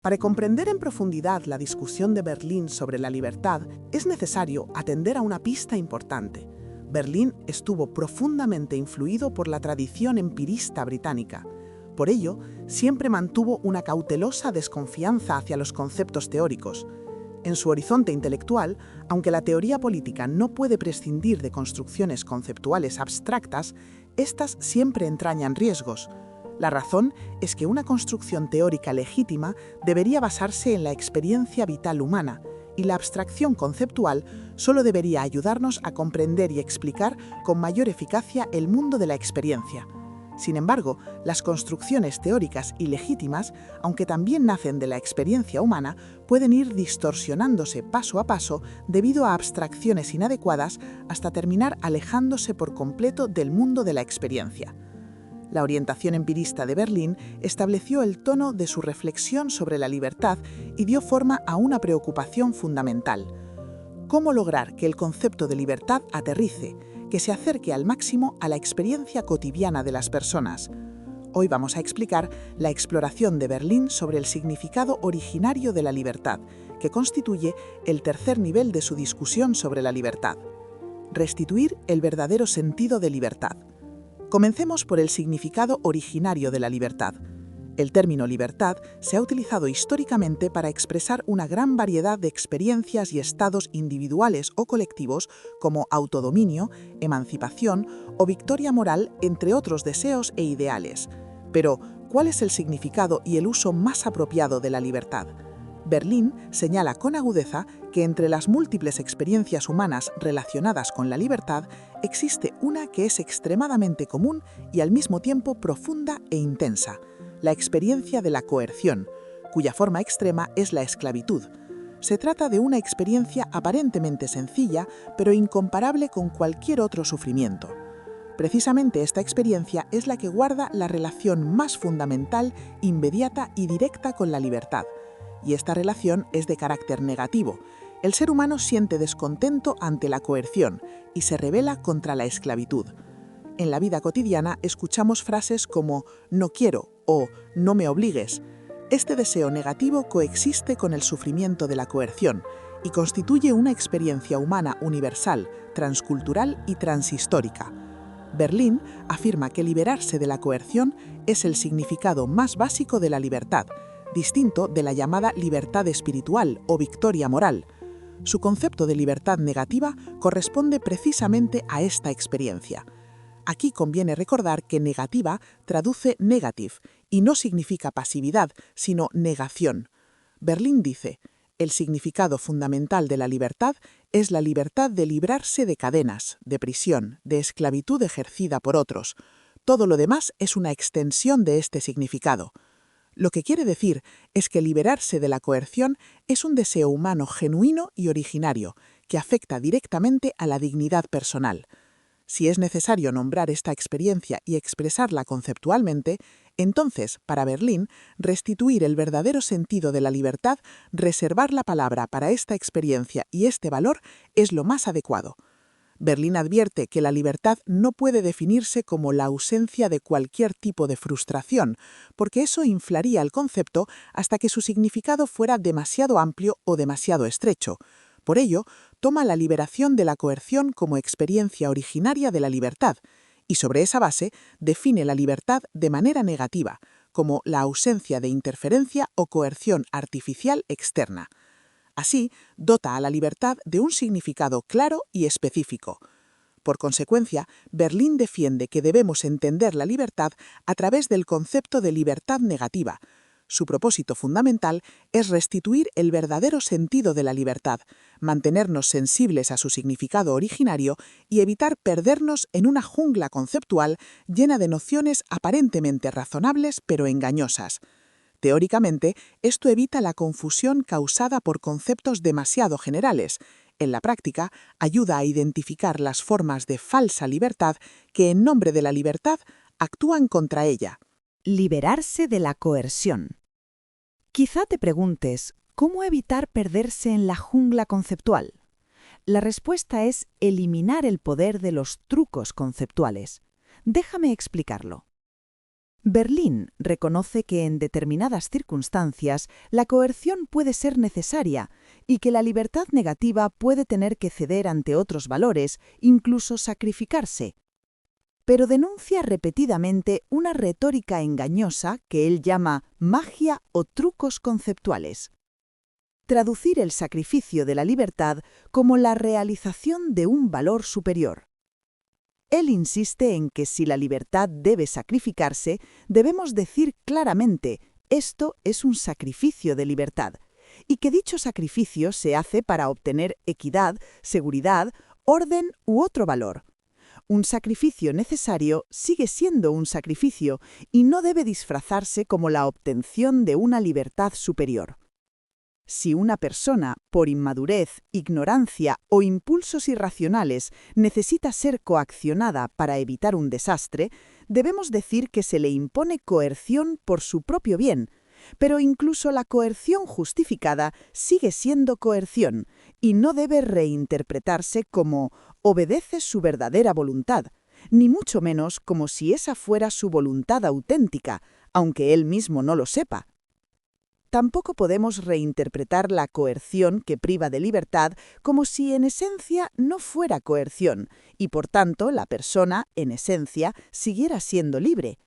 Para comprender en profundidad la discusión de Berlín sobre la libertad, es necesario atender a una pista importante. Berlín estuvo profundamente influido por la tradición empirista británica. Por ello, siempre mantuvo una cautelosa desconfianza hacia los conceptos teóricos. En su horizonte intelectual, aunque la teoría política no puede prescindir de construcciones conceptuales abstractas, éstas siempre entrañan riesgos. La razón es que una construcción teórica legítima debería basarse en la experiencia vital humana, y la abstracción conceptual solo debería ayudarnos a comprender y explicar con mayor eficacia el mundo de la experiencia. Sin embargo, las construcciones teóricas y legítimas, aunque también nacen de la experiencia humana, pueden ir distorsionándose paso a paso debido a abstracciones inadecuadas hasta terminar alejándose por completo del mundo de la experiencia. La orientación empirista de Berlín estableció el tono de su reflexión sobre la libertad y dio forma a una preocupación fundamental: ¿cómo lograr que el concepto de libertad aterrice, que se acerque al máximo a la experiencia cotidiana de las personas? Hoy vamos a explicar la exploración de Berlín sobre el significado originario de la libertad, que constituye el tercer nivel de su discusión sobre la libertad. Restituir el verdadero sentido de libertad. Comencemos por el significado originario de la libertad. El término libertad se ha utilizado históricamente para expresar una gran variedad de experiencias y estados individuales o colectivos como autodominio, emancipación o victoria moral, entre otros deseos e ideales. Pero, ¿cuál es el significado y el uso más apropiado de la libertad? Berlín señala con agudeza que entre las múltiples experiencias humanas relacionadas con la libertad existe una que es extremadamente común y al mismo tiempo profunda e intensa: la experiencia de la coerción, cuya forma extrema es la esclavitud. Se trata de una experiencia aparentemente sencilla, pero incomparable con cualquier otro sufrimiento. Precisamente esta experiencia es la que guarda la relación más fundamental, inmediata y directa con la libertad. Y esta relación es de carácter negativo. El ser humano siente descontento ante la coerción y se rebela contra la esclavitud. En la vida cotidiana escuchamos frases como «no quiero» o «no me obligues». Este deseo negativo coexiste con el sufrimiento de la coerción y constituye una experiencia humana universal, transcultural y transhistórica. Berlín afirma que liberarse de la coerción es el significado más básico de la libertad, distinto de la llamada libertad espiritual o victoria moral. Su concepto de libertad negativa corresponde precisamente a esta experiencia. Aquí conviene recordar que negativa traduce negative y no significa pasividad, sino negación. Berlín dice: el significado fundamental de la libertad es la libertad de librarse de cadenas, de prisión, de esclavitud ejercida por otros. Todo lo demás es una extensión de este significado. Lo que quiere decir es que liberarse de la coerción es un deseo humano genuino y originario, que afecta directamente a la dignidad personal. Si es necesario nombrar esta experiencia y expresarla conceptualmente, entonces, para Berlín, restituir el verdadero sentido de la libertad, reservar la palabra para esta experiencia y este valor, es lo más adecuado. Berlín advierte que la libertad no puede definirse como la ausencia de cualquier tipo de frustración, porque eso inflaría el concepto hasta que su significado fuera demasiado amplio o demasiado estrecho. Por ello, toma la liberación de la coerción como experiencia originaria de la libertad, y sobre esa base define la libertad de manera negativa, como la ausencia de interferencia o coerción artificial externa. Así, dota a la libertad de un significado claro y específico. Por consecuencia, Berlín defiende que debemos entender la libertad a través del concepto de libertad negativa. Su propósito fundamental es restituir el verdadero sentido de la libertad, mantenernos sensibles a su significado originario y evitar perdernos en una jungla conceptual llena de nociones aparentemente razonables pero engañosas. Teóricamente, esto evita la confusión causada por conceptos demasiado generales. En la práctica, ayuda a identificar las formas de falsa libertad que, en nombre de la libertad, actúan contra ella. Liberarse de la coerción. Quizá te preguntes, ¿cómo evitar perderse en la jungla conceptual? La respuesta es eliminar el poder de los trucos conceptuales. Déjame explicarlo. Berlín reconoce que en determinadas circunstancias la coerción puede ser necesaria y que la libertad negativa puede tener que ceder ante otros valores, incluso sacrificarse. Pero denuncia repetidamente una retórica engañosa que él llama magia o trucos conceptuales. Traducir el sacrificio de la libertad como la realización de un valor superior. Él insiste en que si la libertad debe sacrificarse, debemos decir claramente, esto es un sacrificio de libertad, y que dicho sacrificio se hace para obtener equidad, seguridad, orden u otro valor. Un sacrificio necesario sigue siendo un sacrificio y no debe disfrazarse como la obtención de una libertad superior. Si una persona, por inmadurez, ignorancia o impulsos irracionales, necesita ser coaccionada para evitar un desastre, debemos decir que se le impone coerción por su propio bien, pero incluso la coerción justificada sigue siendo coerción y no debe reinterpretarse como obedece su verdadera voluntad, ni mucho menos como si esa fuera su voluntad auténtica, aunque él mismo no lo sepa. Tampoco podemos reinterpretar la coerción que priva de libertad como si en esencia no fuera coerción y por tanto la persona, en esencia, siguiera siendo libre.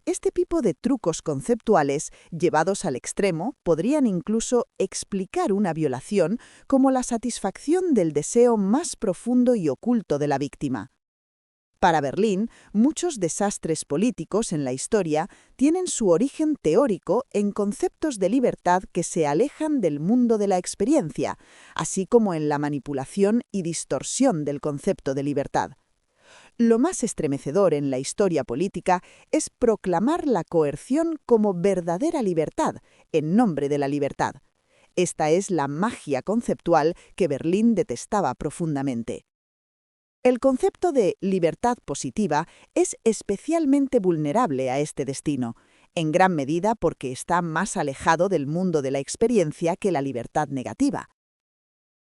Este tipo de trucos conceptuales, llevados al extremo, podrían incluso explicar una violación como la satisfacción del deseo más profundo y oculto de la víctima. Para Berlín, muchos desastres políticos en la historia tienen su origen teórico en conceptos de libertad que se alejan del mundo de la experiencia, así como en la manipulación y distorsión del concepto de libertad. Lo más estremecedor en la historia política es proclamar la coerción como verdadera libertad, en nombre de la libertad. Esta es la magia conceptual que Berlín detestaba profundamente. El concepto de libertad positiva es especialmente vulnerable a este destino, en gran medida porque está más alejado del mundo de la experiencia que la libertad negativa.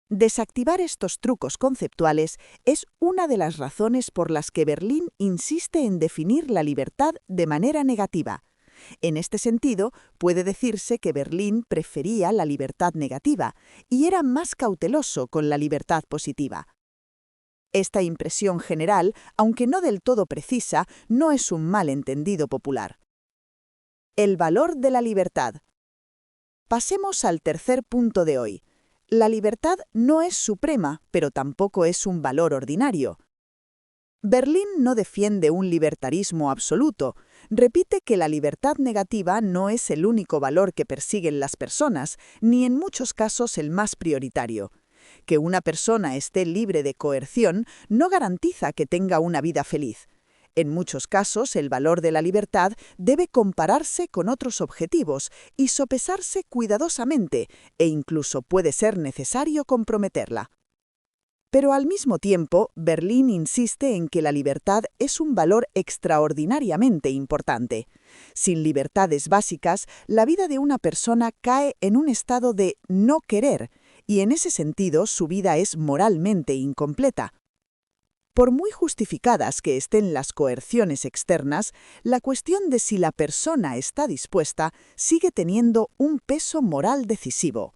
Desactivar estos trucos conceptuales es una de las razones por las que Berlín insiste en definir la libertad de manera negativa. En este sentido, puede decirse que Berlín prefería la libertad negativa y era más cauteloso con la libertad positiva. Esta impresión general, aunque no del todo precisa, no es un malentendido popular. El valor de la libertad. Pasemos al tercer punto de hoy. La libertad no es suprema, pero tampoco es un valor ordinario. Berlín no defiende un libertarismo absoluto. Repite que la libertad negativa no es el único valor que persiguen las personas, ni en muchos casos el más prioritario. Que una persona esté libre de coerción no garantiza que tenga una vida feliz. En muchos casos, el valor de la libertad debe compararse con otros objetivos y sopesarse cuidadosamente, e incluso puede ser necesario comprometerla. Pero al mismo tiempo, Berlín insiste en que la libertad es un valor extraordinariamente importante. Sin libertades básicas, la vida de una persona cae en un estado de no querer, y en ese sentido su vida es moralmente incompleta. Por muy justificadas que estén las coerciones externas, la cuestión de si la persona está dispuesta sigue teniendo un peso moral decisivo.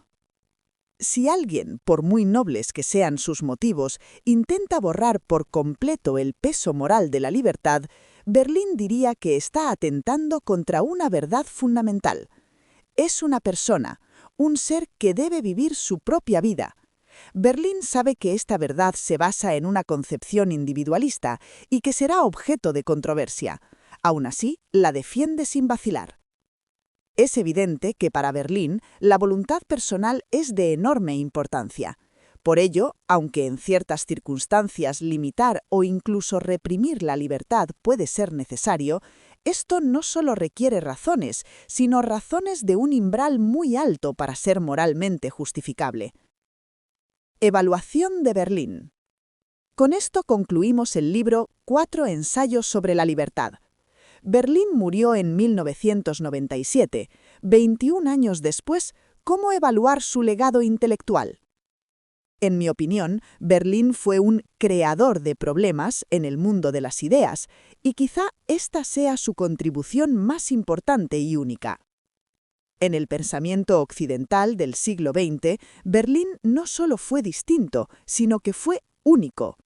Si alguien, por muy nobles que sean sus motivos, intenta borrar por completo el peso moral de la libertad, Berlín diría que está atentando contra una verdad fundamental. Es una persona, un ser que debe vivir su propia vida. Berlín sabe que esta verdad se basa en una concepción individualista y que será objeto de controversia. Aún así, la defiende sin vacilar. Es evidente que para Berlín la voluntad personal es de enorme importancia. Por ello, aunque en ciertas circunstancias limitar o incluso reprimir la libertad puede ser necesario, esto no solo requiere razones, sino razones de un umbral muy alto para ser moralmente justificable. Evaluación de Berlín. Con esto concluimos el libro 4 ensayos sobre la libertad. Berlín murió en 1997. 21 años después, ¿cómo evaluar su legado intelectual? En mi opinión, Berlín fue un creador de problemas en el mundo de las ideas y quizá esta sea su contribución más importante y única. En el pensamiento occidental del siglo XX, Berlín no solo fue distinto, sino que fue único.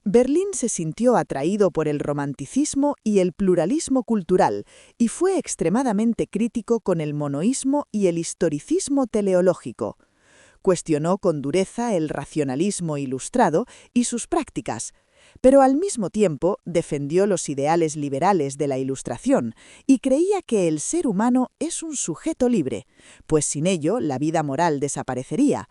Berlín se sintió atraído por el romanticismo y el pluralismo cultural y fue extremadamente crítico con el monoísmo y el historicismo teleológico. Cuestionó con dureza el racionalismo ilustrado y sus prácticas, pero al mismo tiempo defendió los ideales liberales de la Ilustración y creía que el ser humano es un sujeto libre, pues sin ello la vida moral desaparecería.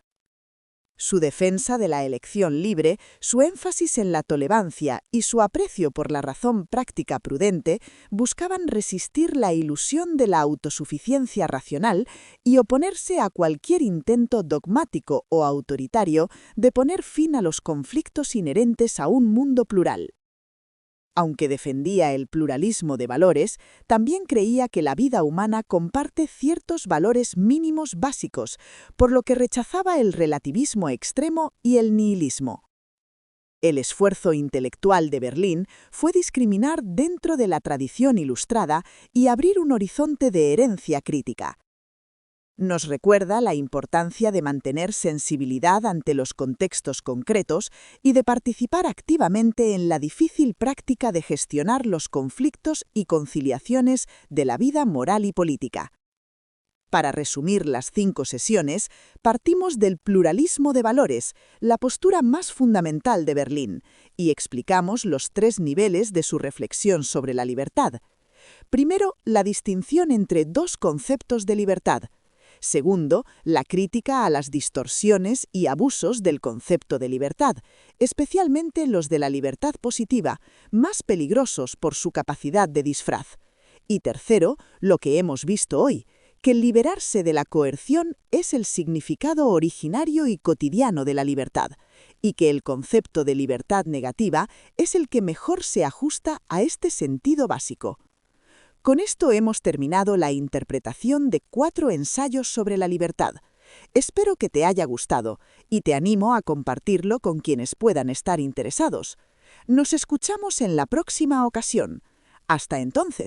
Su defensa de la elección libre, su énfasis en la tolerancia y su aprecio por la razón práctica prudente buscaban resistir la ilusión de la autosuficiencia racional y oponerse a cualquier intento dogmático o autoritario de poner fin a los conflictos inherentes a un mundo plural. Aunque defendía el pluralismo de valores, también creía que la vida humana comparte ciertos valores mínimos básicos, por lo que rechazaba el relativismo extremo y el nihilismo. El esfuerzo intelectual de Berlín fue discriminar dentro de la tradición ilustrada y abrir un horizonte de herencia crítica. Nos recuerda la importancia de mantener sensibilidad ante los contextos concretos y de participar activamente en la difícil práctica de gestionar los conflictos y conciliaciones de la vida moral y política. Para resumir las 5 sesiones, partimos del pluralismo de valores, la postura más fundamental de Berlín, y explicamos los 3 niveles de su reflexión sobre la libertad. Primero, la distinción entre 2 conceptos de libertad. Segundo, la crítica a las distorsiones y abusos del concepto de libertad, especialmente los de la libertad positiva, más peligrosos por su capacidad de disfraz. Y tercero, lo que hemos visto hoy, que el liberarse de la coerción es el significado originario y cotidiano de la libertad, y que el concepto de libertad negativa es el que mejor se ajusta a este sentido básico. Con esto hemos terminado la interpretación de 4 ensayos sobre la libertad. Espero que te haya gustado y te animo a compartirlo con quienes puedan estar interesados. Nos escuchamos en la próxima ocasión. Hasta entonces.